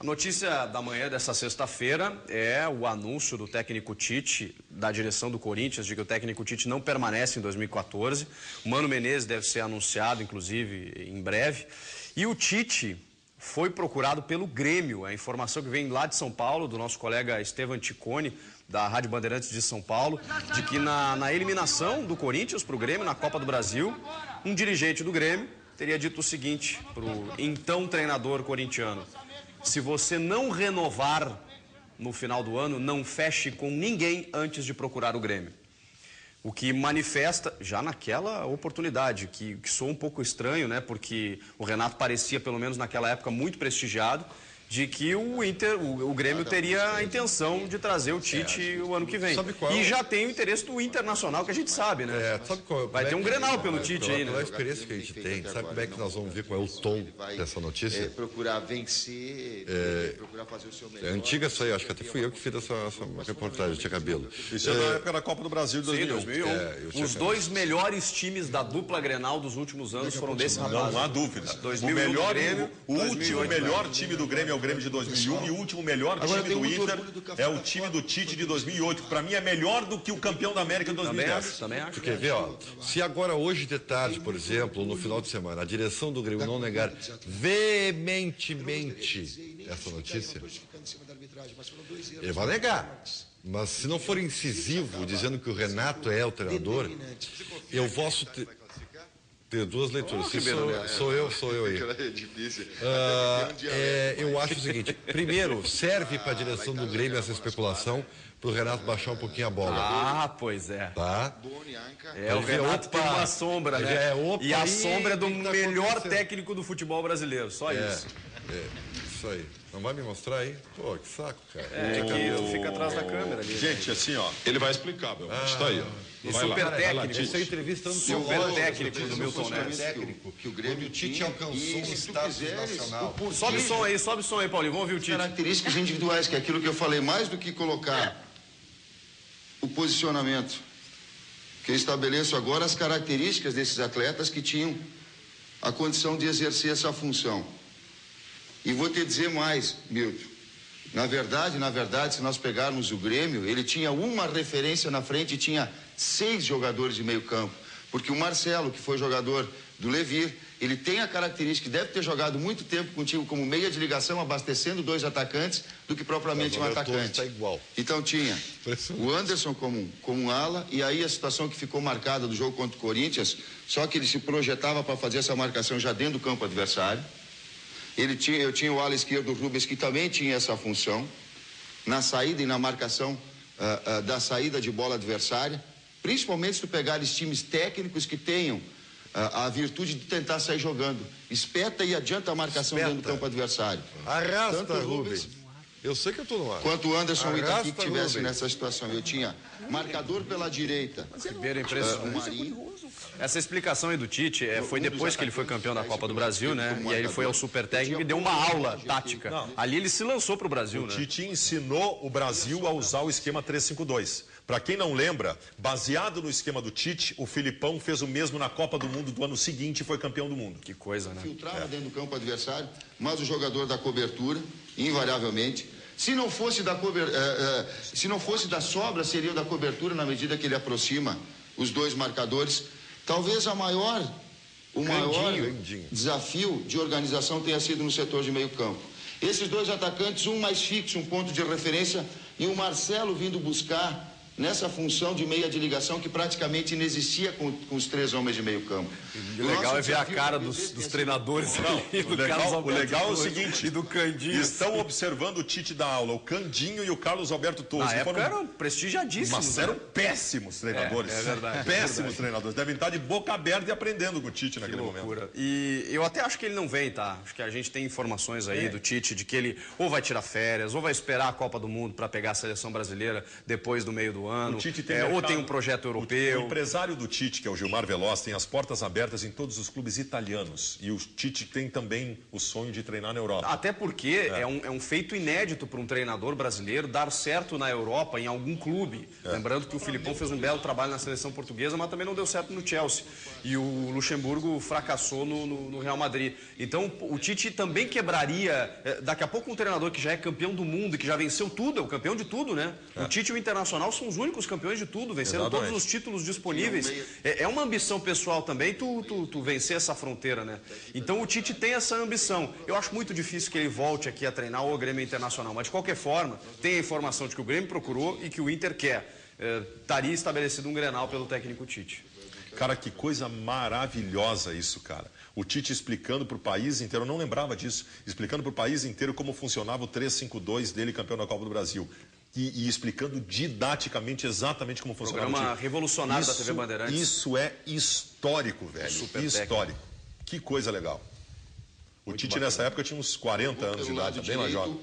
A notícia da manhã dessa sexta-feira é o anúncio do técnico Tite, da direção do Corinthians, de que o técnico Tite não permanece em 2014. O Mano Menezes deve ser anunciado, inclusive, em breve. E o Tite foi procurado pelo Grêmio. A informação que vem lá de São Paulo, do nosso colega Estevam Ticone, da Rádio Bandeirantes de São Paulo, de que na eliminação do Corinthians para o Grêmio, na Copa do Brasil, um dirigente do Grêmio teria dito o seguinte para o então treinador corintiano: se você não renovar no final do ano, não feche com ninguém antes de procurar o Grêmio. O que manifesta, já naquela oportunidade, que soa um pouco estranho, né? Porque o Renato parecia, pelo menos naquela época, muito prestigiado, de que o Grêmio teria a intenção de trazer o Tite o ano que vem. E já tem o interesse do Internacional, que a gente sabe, né? Sabe qual, vai ter um Grenal pelo Tite aí, né? Pela experiência que a gente tem, sabe como é que nós vamos ver qual é o tom dessa notícia? Procurar vencer, procurar fazer o seu melhor. É antiga essa aí, acho que até fui eu que fiz essa reportagem, tinha cabelo. Isso é na época da Copa do Brasil de 2001. Sim, 2001. Os dois melhores times da dupla Grenal dos últimos anos foram desse rapaz. Não há dúvida. 2001 do Grêmio, o último melhor time do Grêmio é o Grêmio de 2001 e o último melhor time do Inter é o time do Tite de 2008, que para mim é melhor do que o campeão da América de 2010. Também acho. Quer ver, ó, se agora hoje de tarde, por exemplo, no final de semana, a direção do Grêmio não negar veementemente essa notícia, ele vai negar. Mas se não for incisivo, dizendo que o Renato é o treinador, eu posso ter duas leituras. Sou eu aí. Eu acho o seguinte: primeiro, serve para a direção do Grêmio essa especulação para o Renato baixar um pouquinho a bola. Ah, pois é. Tá? O Renato tem uma sombra, né? E a sombra é do melhor técnico do futebol brasileiro, só isso. Isso aí. Não vai me mostrar aí? Pô, que saco, cara. Que fica atrás da câmera ali. Gente, assim, ó, ele vai explicar, meu. Está aí, ó. Super técnico. Essa entrevista no super técnico do Milton Neves. Que o Grêmio Tite alcançou um status nacional. Sobe o som aí, Paulinho. Vamos ouvir o Tite. Características individuais, que é aquilo que eu falei, mais do que colocar o posicionamento, que eu estabeleço agora as características desses atletas que tinham a condição de exercer essa função. E vou te dizer mais, Milton. Na verdade, se nós pegarmos o Grêmio, ele tinha uma referência na frente e tinha 6 jogadores de meio campo. Porque o Marcelo, que foi jogador do Levir, ele tem a característica que deve ter jogado muito tempo contigo como meia de ligação, abastecendo 2 atacantes, do que propriamente um atacante. Tá igual. Então tinha o Anderson como um ala, e aí a situação que ficou marcada do jogo contra o Corinthians, só que ele se projetava para fazer essa marcação já dentro do campo adversário. Eu tinha o ala esquerdo, o Rubens, que também tinha essa função, na saída e na marcação da saída de bola adversária, principalmente se tu pegares times técnicos que tenham a virtude de tentar sair jogando. Espeta e adianta a marcação dentro do campo adversário. Arrasta, tanto Rubens. Eu sei que eu tô no ar. Quanto o Anderson e o Itaqui que estivesse nessa situação. Eu tinha marcador pela direita. Ribeiro é impressionante. Essa explicação aí do Tite foi depois que ele foi campeão da Copa do Brasil, né? E aí ele foi ao super técnico e deu uma aula tática. Ali ele se lançou pro Brasil, né? O Tite ensinou o Brasil a usar o esquema 3-5-2. Para quem não lembra, baseado no esquema do Tite, o Filipão fez o mesmo na Copa do Mundo do ano seguinte e foi campeão do mundo. Que coisa, né? Filtrava dentro do campo adversário, mas o jogador da cobertura, invariavelmente. Se não fosse da sobra, seria o da cobertura na medida que ele aproxima os 2 marcadores. Talvez o maior desafio de organização tenha sido no setor de meio campo. Esses 2 atacantes, um mais fixo, um ponto de referência, e o Marcelo vindo buscar nessa função de meia de ligação que praticamente inexistia com os 3 homens de meio campo. O legal é ver a cara dos treinadores. O legal é o seguinte, e do Candinho. Estão observando o Tite da aula, o Candinho e o Carlos Alberto Torres. Na época eram prestigiadíssimos. Mas eram péssimos treinadores. É verdade. Péssimos treinadores. Devem estar de boca aberta e aprendendo com o Tite naquele momento. E eu até acho que ele não vem, tá? Acho que a gente tem informações aí do Tite de que ele ou vai tirar férias, ou vai esperar a Copa do Mundo para pegar a seleção brasileira depois do meio do do ano, O Tite tem ou mercado, tem um projeto europeu. O empresário do Tite, que é o Gilmar Veloz, tem as portas abertas em todos os clubes italianos. E o Tite tem também o sonho de treinar na Europa. Até porque é um feito inédito para um treinador brasileiro dar certo na Europa, em algum clube. Lembrando que o Filipão fez um belo trabalho na seleção portuguesa, mas também não deu certo no Chelsea. E o Luxemburgo fracassou no Real Madrid. Então o Tite também quebraria, daqui a pouco um treinador que já é campeão do mundo, que já venceu tudo, é o campeão de tudo, né? O Tite e o Internacional são os únicos campeões de tudo, venceram todos os títulos disponíveis. É uma ambição pessoal também tu vencer essa fronteira, né? Então o Tite tem essa ambição. Eu acho muito difícil que ele volte aqui a treinar o Grêmio Internacional, mas de qualquer forma, tem a informação de que o Grêmio procurou e que o Inter quer. Estaria estabelecido um Grenal pelo técnico Tite. Cara, que coisa maravilhosa isso, cara. O Tite explicando para o país inteiro, eu não lembrava disso, explicando para o país inteiro como funcionava o 3-5-2 dele, campeão da Copa do Brasil. E explicando didaticamente exatamente como funcionava o time. Programa revolucionário da TV Bandeirantes. Isso é histórico, velho. Super histórico. técnico. Que coisa legal. O Muito Tite bacana. nessa época tinha uns 40 anos de idade, bem mais jovem.